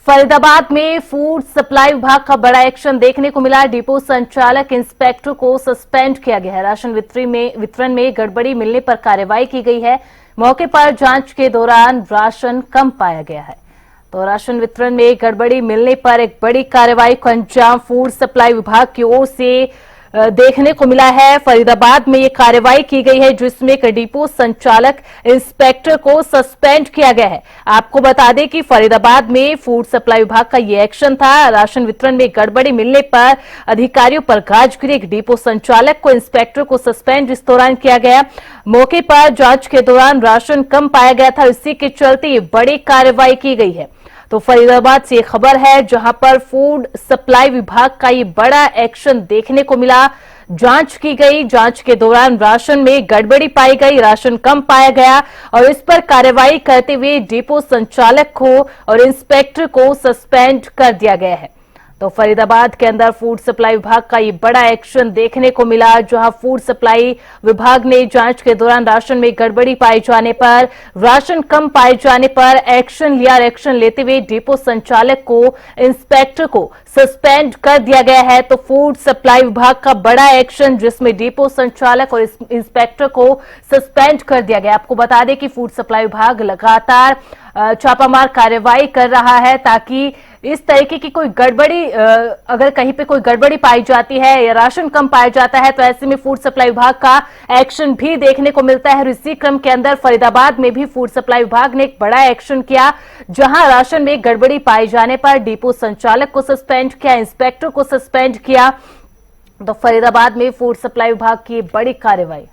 फरीदाबाद में food supply विभाग का बड़ा एक्शन देखने को मिला। डिपो संचालक इंस्पेक्टर को सस्पेंड किया गया है। राशन वितरण में गड़बड़ी मिलने पर कार्रवाई की गई है। मौके पर जांच के दौरान राशन कम पाया गया है। तो राशन वितरण में गड़बड़ी मिलने पर एक बड़ी कार्रवाई को अंजाम फूड सप्लाई विभाग की ओर से देखने को मिला है। फरीदाबाद में ये कार्रवाई की गई है, जिसमें एक डिपो संचालक इंस्पेक्टर को सस्पेंड किया गया है। आपको बता दें कि फरीदाबाद में फूड सप्लाई विभाग का ये एक्शन था। राशन वितरण में गड़बड़ी मिलने पर अधिकारियों पर गाज गिरी। एक डिपो संचालक को इंस्पेक्टर को सस्पेंड इस दौरान किया गया। मौके पर जांच के दौरान राशन कम पाया गया था, इसी के चलते ये बड़ी कार्रवाई की गई है। तो फरीदाबाद से खबर है, जहां पर फूड सप्लाई विभाग का ये बड़ा एक्शन देखने को मिला। जांच की गई, जांच के दौरान राशन में गड़बड़ी पाई गई, राशन कम पाया गया और इस पर कार्रवाई करते हुए डिपो संचालक को और इंस्पेक्टर को सस्पेंड कर दिया गया है। तो फरीदाबाद के अंदर फूड सप्लाई विभाग का ये बड़ा एक्शन देखने को मिला, जहां फूड सप्लाई विभाग ने जांच के दौरान राशन में गड़बड़ी पाए जाने पर, राशन कम पाए जाने पर एक्शन लिया। एक्शन लेते हुए डिपो संचालक को, इंस्पेक्टर को सस्पेंड कर दिया गया है। तो फूड सप्लाई विभाग का बड़ा एक्शन, जिसमें डिपो संचालक और इंस्पेक्टर को सस्पेंड कर दिया गया। आपको बता दें कि फूड सप्लाई विभाग लगातार छापामार कार्रवाई कर रहा है, ताकि इस तरीके की कोई गड़बड़ी, अगर कहीं पे कोई गड़बड़ी पाई जाती है या राशन कम पाया जाता है, तो ऐसे में फूड सप्लाई विभाग का एक्शन भी देखने को मिलता है। और इसी क्रम के अंदर फरीदाबाद में भी फूड सप्लाई विभाग ने एक बड़ा एक्शन किया, जहां राशन में गड़बड़ी पाए जाने पर डिपो संचालक को सस्पेंड किया, इंस्पेक्टर को सस्पेंड किया। तो फरीदाबाद में फूड सप्लाई विभाग की बड़ी कार्रवाई।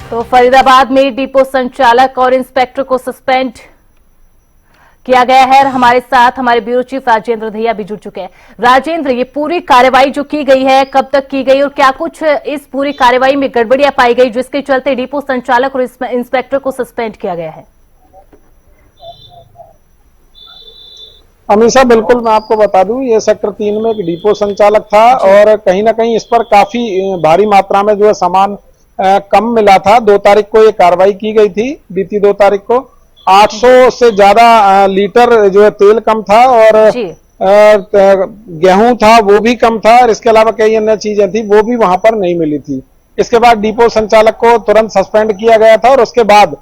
तो फरीदाबाद में डिपो संचालक और इंस्पेक्टर को सस्पेंड किया गया है। हमारे साथ हमारे ब्यूरो चीफ राजेंद्र दहिया भी जुड़ चुके हैं। राजेंद्र, ये पूरी कार्रवाई जो की गई है, कब तक की गई और क्या कुछ इस पूरी कार्रवाई में गड़बड़ियां पाई गई, जिसके चलते डिपो संचालक और इंस्पेक्टर को सस्पेंड किया गया है? अमीषा, बिल्कुल मैं आपको बता दूं, ये सेक्टर 3 में एक डिपो संचालक था और कहीं ना कहीं इस पर काफी भारी मात्रा में जो है सामान कम मिला था। 2 तारीख को ये कार्रवाई की गई थी, बीती 2 तारीख को 800 से ज्यादा लीटर जो है तेल कम था और गेहूं था वो भी कम था और इसके अलावा कई अन्य चीजें थी वो भी वहां पर नहीं मिली थी। इसके बाद डिपो संचालक को तुरंत सस्पेंड किया गया था और उसके बाद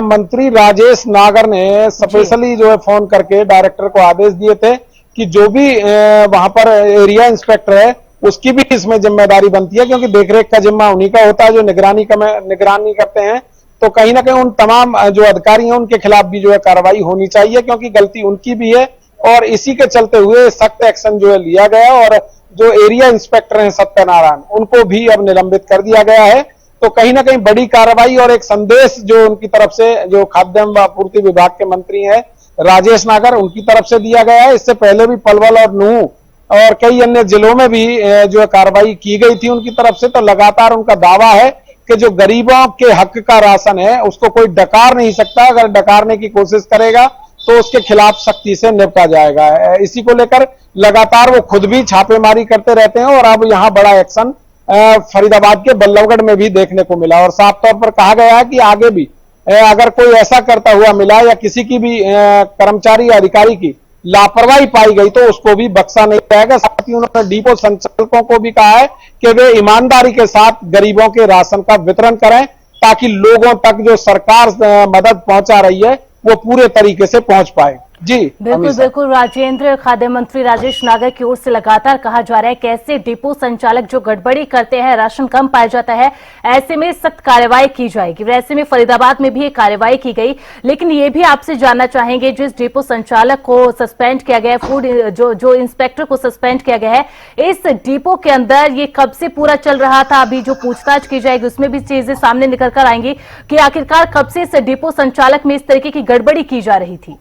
मंत्री राजेश नागर ने स्पेशली जो है फोन करके डायरेक्टर को आदेश दिए थे कि जो भी वहां पर एरिया इंस्पेक्टर है उसकी भी इसमें जिम्मेदारी बनती है, क्योंकि देखरेख का जिम्मा उन्हीं का होता है जो निगरानी करते हैं। तो कहीं ना कहीं उन तमाम जो अधिकारी हैं उनके खिलाफ भी जो है कार्रवाई होनी चाहिए, क्योंकि गलती उनकी भी है और इसी के चलते हुए सख्त एक्शन जो है लिया गया और जो एरिया इंस्पेक्टर हैं सत्यनारायण, उनको भी अब निलंबित कर दिया गया है। तो कहीं ना कहीं बड़ी कार्रवाई और एक संदेश जो उनकी तरफ से, जो खाद्य एवं आपूर्ति विभाग के मंत्री हैं राजेश नागर, उनकी तरफ से दिया गया है। इससे पहले भी पलवल और नूह और कई अन्य जिलों में भी जो कार्रवाई की गई थी उनकी तरफ से। तो लगातार उनका दावा है कि जो गरीबों के हक का राशन है उसको कोई डकार नहीं सकता, अगर डकारने की कोशिश करेगा तो उसके खिलाफ सख्ती से निपटा जाएगा। इसी को लेकर लगातार वो खुद भी छापेमारी करते रहते हैं और अब यहाँ बड़ा एक्शन फरीदाबाद के बल्लभगढ़ में भी देखने को मिला और साफ तौर पर कहा गया है कि आगे भी अगर कोई ऐसा करता हुआ मिला या किसी की भी कर्मचारी या अधिकारी की लापरवाही पाई गई तो उसको भी बख्शा नहीं जाएगा। साथ ही उन्होंने डिपो संचालकों को भी कहा है कि वे ईमानदारी के साथ गरीबों के राशन का वितरण करें, ताकि लोगों तक जो सरकार मदद पहुंचा रही है वो पूरे तरीके से पहुंच पाए। जी बिल्कुल बिल्कुल राजेंद्र, खाद्य मंत्री राजेश नागर की ओर से लगातार कहा जा रहा है कैसे डिपो संचालक जो गड़बड़ी करते हैं, राशन कम पाया जाता है, ऐसे में सख्त कार्रवाई की जाएगी। ऐसे में फरीदाबाद में भी एक कार्रवाई की गई। लेकिन ये भी आपसे जानना चाहेंगे, जिस डिपो संचालक को सस्पेंड किया गया है, फूड जो इंस्पेक्टर को सस्पेंड किया गया है, इस डिपो के अंदर ये कब से पूरा चल रहा था? अभी जो पूछताछ की जाएगी उसमें भी चीजें सामने निकल कर आएंगी कि आखिरकार कब से इस डिपो संचालक में इस तरीके की गड़बड़ी की जा रही थी।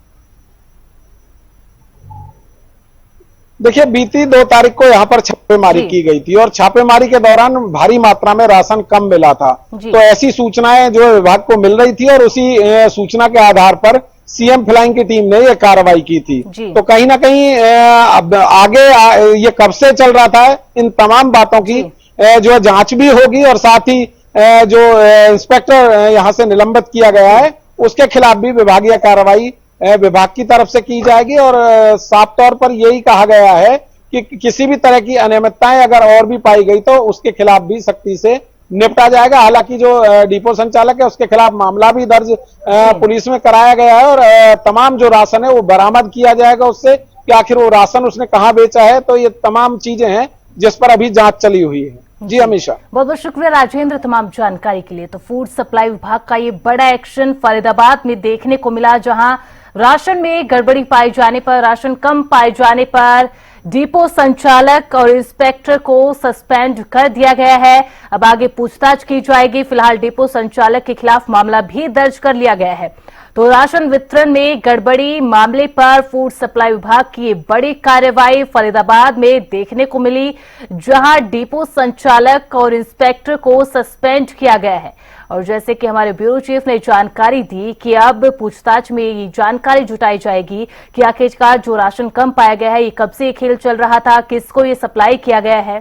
देखिए, बीती 2 तारीख को यहाँ पर छापेमारी की गई थी और छापेमारी के दौरान भारी मात्रा में राशन कम मिला था। तो ऐसी सूचनाएं जो विभाग को मिल रही थी और उसी सूचना के आधार पर सीएम फ्लाइंग की टीम ने ये कार्रवाई की थी। तो कहीं ना कहीं अब आगे ये कब से चल रहा था, इन तमाम बातों की जो है जांच भी होगी और साथ ही जो इंस्पेक्टर यहां से निलंबित किया गया है उसके खिलाफ भी विभागीय कार्रवाई विभाग की तरफ से की जाएगी। और साफ तौर पर यही कहा गया है कि किसी भी तरह की अनियमितताएं अगर और भी पाई गई तो उसके खिलाफ भी सख्ती से निपटा जाएगा। हालांकि जो डिपो संचालक है उसके खिलाफ मामला भी दर्ज पुलिस में कराया गया है और तमाम जो राशन है वो बरामद किया जाएगा उससे कि आखिर वो राशन उसने कहां बेचा है। तो ये तमाम चीजें हैं जिस पर अभी जांच चली हुई है। जी हमेशा बहुत बहुत शुक्रिया राजेंद्र तमाम जानकारी के लिए। तो फूड सप्लाई विभाग का ये बड़ा एक्शन फरीदाबाद में देखने को मिला, जहां राशन में गड़बड़ी पाए जाने पर, राशन कम पाए जाने पर डिपो संचालक और इंस्पेक्टर को सस्पेंड कर दिया गया है। अब आगे पूछताछ की जाएगी। फिलहाल डिपो संचालक के खिलाफ मामला भी दर्ज कर लिया गया है। तो राशन वितरण में गड़बड़ी मामले पर फूड सप्लाई विभाग की ये बड़ी कार्रवाई फरीदाबाद में देखने को मिली, जहां डिपो संचालक और इंस्पेक्टर को सस्पेंड किया गया है। और जैसे कि हमारे ब्यूरो चीफ ने जानकारी दी कि अब पूछताछ में ये जानकारी जुटाई जाएगी कि आखिरकार जो राशन कम पाया गया है ये कब से खेल चल रहा था, किसको ये सप्लाई किया गया है।